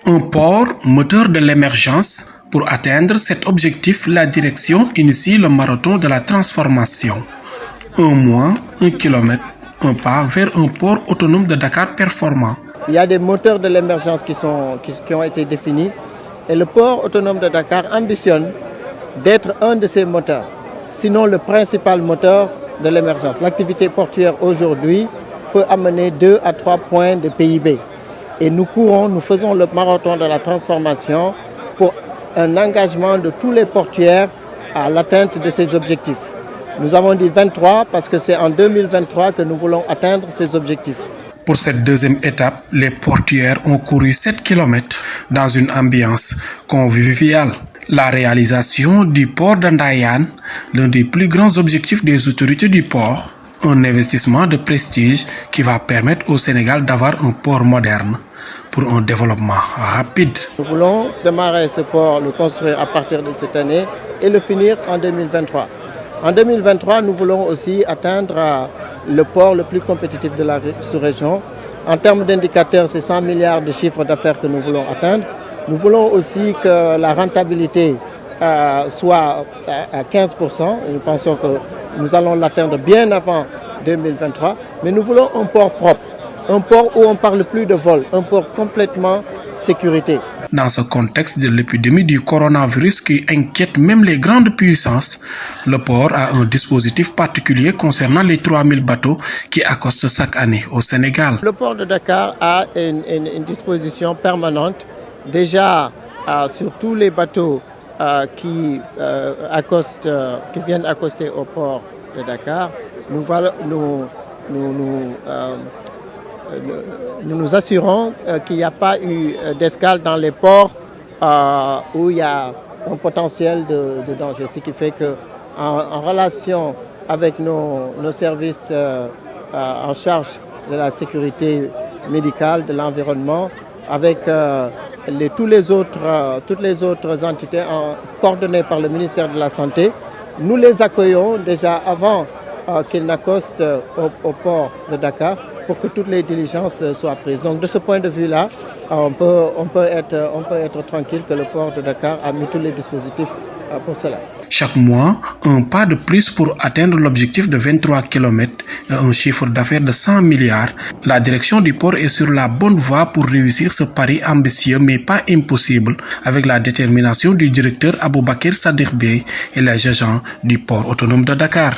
Un port moteur de l'émergence. Pour atteindre cet objectif, la direction initie le marathon de la transformation. 1 mois, 1 kilomètre, un pas vers un port autonome de Dakar performant. Il y a des moteurs de l'émergence qui ont été définis et le port autonome de Dakar ambitionne d'être un de ces moteurs, sinon le principal moteur de l'émergence. L'activité portuaire aujourd'hui peut amener 2 à 3 points de PIB. Et nous faisons le marathon de la transformation pour un engagement de tous les portuaires à l'atteinte de ces objectifs. Nous avons dit 23 parce que c'est en 2023 que nous voulons atteindre ces objectifs. Pour cette deuxième étape, les portuaires ont couru 7 km dans une ambiance conviviale. La réalisation du port d'Andayane, l'un des plus grands objectifs des autorités du port, un investissement de prestige qui va permettre au Sénégal d'avoir un port moderne pour un développement rapide. Nous voulons démarrer ce port, le construire à partir de cette année et le finir en 2023. En 2023, nous voulons aussi atteindre le port le plus compétitif de la sous-région. En termes d'indicateurs, c'est 100 milliards de chiffres d'affaires que nous voulons atteindre. Nous voulons aussi que la rentabilité soit à 15%. Et nous pensons que nous allons l'atteindre bien avant 2023. Mais nous voulons un port propre, un port où on ne parle plus de vol, un port complètement sécurité. Dans ce contexte de l'épidémie du coronavirus qui inquiète même les grandes puissances, le port a un dispositif particulier concernant les 3000 bateaux qui accostent chaque année au Sénégal. Le port de Dakar a une disposition permanente. Déjà, sur tous les bateaux qui viennent accoster au port de Dakar, nous nous assurons qu'il n'y a pas eu d'escale dans les ports où il y a un potentiel de danger. Ce qui fait qu'en relation avec nos services en charge de la sécurité médicale, de l'environnement, avec toutes les autres entités coordonnées par le ministère de la Santé, nous les accueillons déjà avant qu'ils n'accostent au port de Dakar pour que toutes les diligences soient prises. Donc de ce point de vue-là, on peut être tranquille que le port de Dakar a mis tous les dispositifs pour cela. Chaque mois, un pas de plus pour atteindre l'objectif de 23 km et un chiffre d'affaires de 100 milliards. La direction du port est sur la bonne voie pour réussir ce pari ambitieux mais pas impossible avec la détermination du directeur Aboubakar Sadikh Bey et les agents du port autonome de Dakar.